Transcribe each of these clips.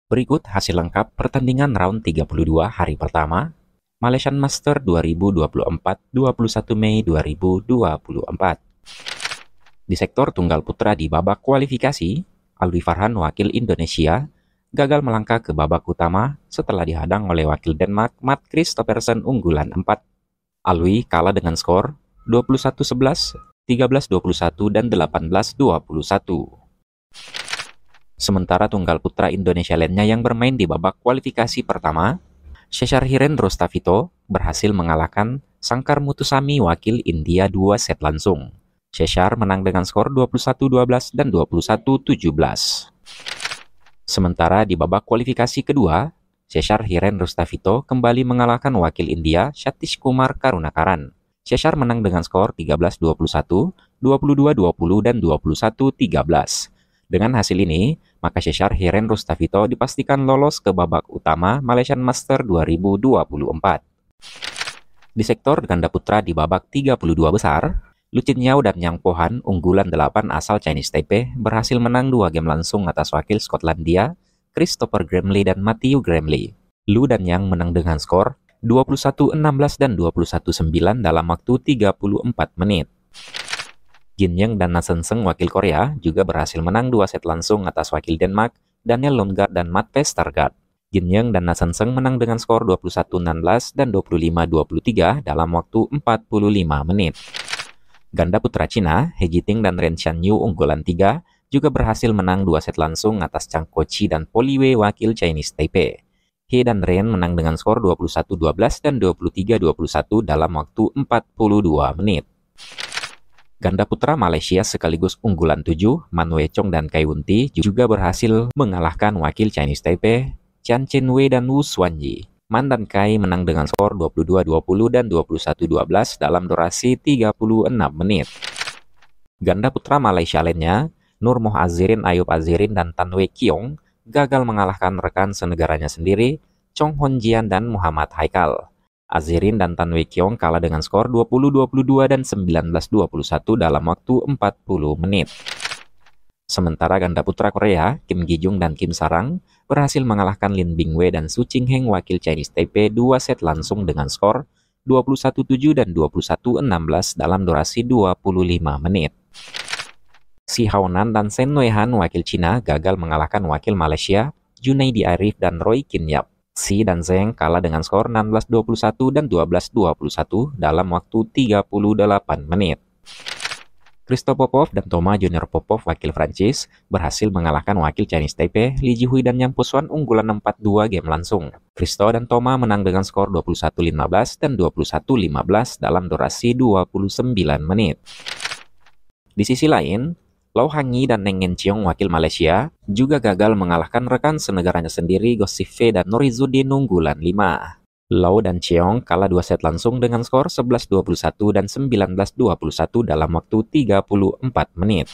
Berikut hasil lengkap pertandingan round 32 hari pertama Malaysian Master 2024 21 Mei 2024. Di sektor tunggal putra di babak kualifikasi, Alwi Farhan wakil Indonesia gagal melangkah ke babak utama setelah dihadang oleh wakil Denmark Matt Christophersen unggulan 4. Alwi kalah dengan skor 21-11, 13-21, dan 18-21. Sementara tunggal putra Indonesia lainnya yang bermain di babak kualifikasi pertama, Sheshar Hiren Rostavito berhasil mengalahkan Sangkar Muthusamy wakil India 2 set langsung. Sheshar menang dengan skor 21-12 dan 21-17. Sementara di babak kualifikasi kedua, Sheshar Hiren Rostavito kembali mengalahkan wakil India Satish Kumar Karunakaran. Sheshar menang dengan skor 13-21, 22-20, dan 21-13. Dengan hasil ini, maka Sheshar Hiren Rostavito dipastikan lolos ke babak utama Malaysian Master 2024. Di sektor ganda putra di babak 32 besar, Lu Chin Yao dan Yang Pohan unggulan 8 asal Chinese Taipei berhasil menang 2 game langsung atas wakil Skotlandia, Christopher Gramley dan Matthew Gramley. Lu dan Yang menang dengan skor 21-16 dan 21-9 dalam waktu 34 menit. Jin Young dan Na Seng wakil Korea juga berhasil menang 2 set langsung atas wakil Denmark, Daniel Lundgaard dan Matt Vestergaard. Jin Young dan Na Seng menang dengan skor 21-16 dan 25-23 dalam waktu 45 menit. Ganda putra Cina, He Jiting dan Ren Xianyu unggulan 3 juga berhasil menang 2 set langsung atas Chang Kochi dan Poli Wei wakil Chinese Taipei. He dan Ren menang dengan skor 21-12 dan 23-21 dalam waktu 42 menit. Ganda putra Malaysia sekaligus unggulan 7, Man Wei Chong dan Kai Wunti juga berhasil mengalahkan wakil Chinese Taipei, Chen Chen Wei dan Wu Xuanyi. Man dan Kai menang dengan skor 22-20 dan 21-12 dalam durasi 36 menit. Ganda putra Malaysia lainnya, Nur Moh Azhirin, Ayub Azhirin, dan Tan Wei Kiong gagal mengalahkan rekan senegaranya sendiri, Chong Hon Jian dan Muhammad Haikal. Azhirin dan Tan Wei Kiong kalah dengan skor 20-22 dan 19-21 dalam waktu 40 menit. Sementara ganda putra Korea, Kim Gi-jung dan Kim Sarang berhasil mengalahkan Lin Bingwei dan Su Qingheng wakil Chinese Taipei 2 set langsung dengan skor 21-7 dan 21-16 dalam durasi 25 menit. Si Haonan dan Sen Weihan wakil Cina gagal mengalahkan wakil Malaysia, Junaidi Arif dan Roy Kin Yap. Si dan Zheng kalah dengan skor 16-21 dan 12-21 dalam waktu 38 menit. Christo Popov dan Toma Junior Popov wakil Prancis berhasil mengalahkan wakil Chinese Taipei, Li Jihui dan Yang Pusuan unggulan 4-2 game langsung. Christo dan Toma menang dengan skor 21-15 dan 21-15 dalam durasi 29 menit. Di sisi lain, Lau Hangyi dan Neng Ngenciong wakil Malaysia juga gagal mengalahkan rekan senegaranya sendiri Goh Sif Fei dan Norizuddin unggulan 5. Lau dan Cheong kalah 2 set langsung dengan skor 11-21 dan 19-21 dalam waktu 34 menit.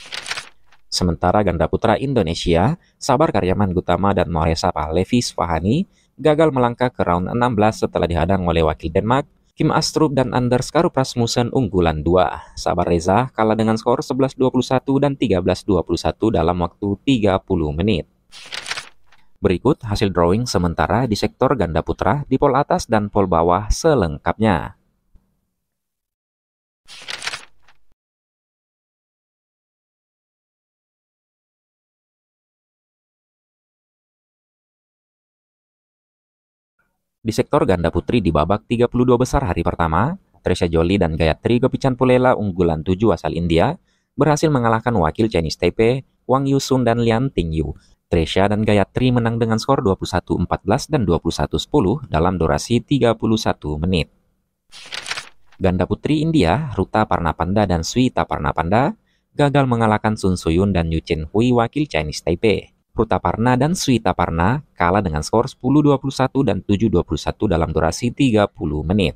Sementara ganda putra Indonesia, Sabar Karyaman Gutama dan Moresa Pahlevi Svahani gagal melangkah ke round 16 setelah dihadang oleh wakil Denmark, Kim Astrup dan Anders Karup Rasmussen unggulan 2. Sabar Reza kalah dengan skor 11-21 dan 13-21 dalam waktu 30 menit. Berikut hasil drawing sementara di sektor ganda putra di pol atas dan pol bawah selengkapnya. Di sektor ganda putri di babak 32 besar hari pertama, Tresya Jolie dan Gayatri Gopichanpulela unggulan 7 asal India berhasil mengalahkan wakil Chinese Taipei, Wang Yusun dan Lian Tingyu. Tresya dan Gayatri menang dengan skor 21-14 dan 21-10 dalam durasi 31 menit. Ganda putri India, Ruta Parnapanda dan Swita Parnapanda gagal mengalahkan Sun Suyun dan Yu Chen Hui wakil Chinese Taipei. Ruta Parna dan Swita Parna kalah dengan skor 10-21 dan 7-21 dalam durasi 30 menit.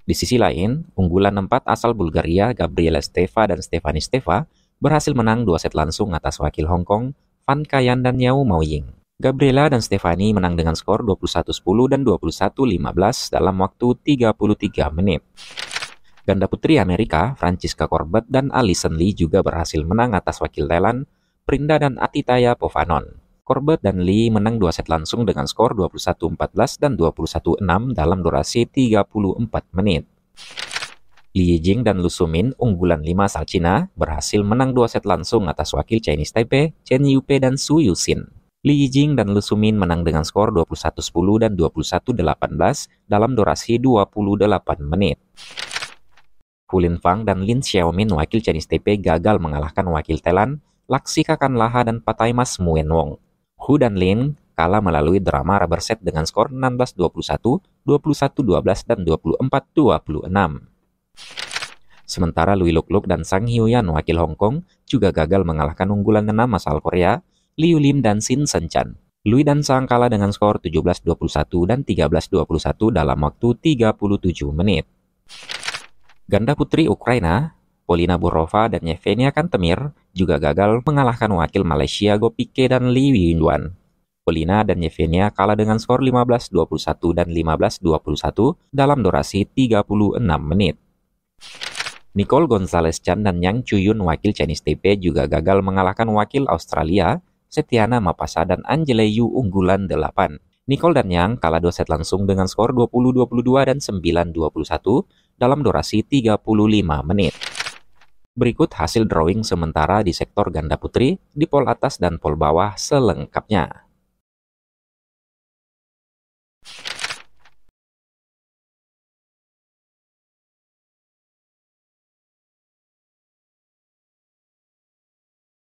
Di sisi lain, unggulan 4 asal Bulgaria Gabriela Steva dan Stefani Steva berhasil menang 2 set langsung atas wakil Hong Kong, Fan Kayan dan Yao Maoying. Gabriela dan Stefani menang dengan skor 21-10 dan 21-15 dalam waktu 33 menit. Ganda putri Amerika, Francisca Corbett dan Alison Lee juga berhasil menang atas wakil Thailand, Prinda dan Atitaya Povanon. Corbett dan Lee menang 2 set langsung dengan skor 21-14 dan 21-6 dalam durasi 34 menit. Li Yijing dan Lu Sumin, unggulan 5 asal Cina, berhasil menang 2 set langsung atas wakil Chinese Taipei, Chen Yupei dan Su Yuxin. Li Yijing dan Lu Sumin menang dengan skor 21-10 dan 21-18 dalam durasi 28 menit. Hu Linfang dan Lin Xiaomin, wakil Chinese Taipei, gagal mengalahkan wakil Thailand, Laksika Kanlaha dan Pataimas Muen Wong. Hu dan Lin kalah melalui drama rubber set dengan skor 16-21, 21-12, dan 24-26. Sementara Lui Luk Luk dan Sang Hyuyan, wakil Hong Kong, juga gagal mengalahkan unggulan 6 asal Korea, Liu Lim dan Shin Senchan. Lui dan Sang kalah dengan skor 17-21 dan 13-21 dalam waktu 37 menit. Ganda putri Ukraina, Polina Burova dan Yevgenia Kantemir juga gagal mengalahkan wakil Malaysia Go Pique dan Lee Yuan. Polina dan Yevgenia kalah dengan skor 15-21 dan 15-21 dalam durasi 36 menit. Nicole Gonzalez-Chan dan Yang Chuyun, wakil Chinese Taipei, juga gagal mengalahkan wakil Australia, Setiana Mapasa dan Angela Yu, unggulan 8. Nicole dan Yang kalah 2 set langsung dengan skor 20-22 dan 9-21 dalam durasi 35 menit. Berikut hasil drawing sementara di sektor ganda putri, di pol atas dan pol bawah selengkapnya.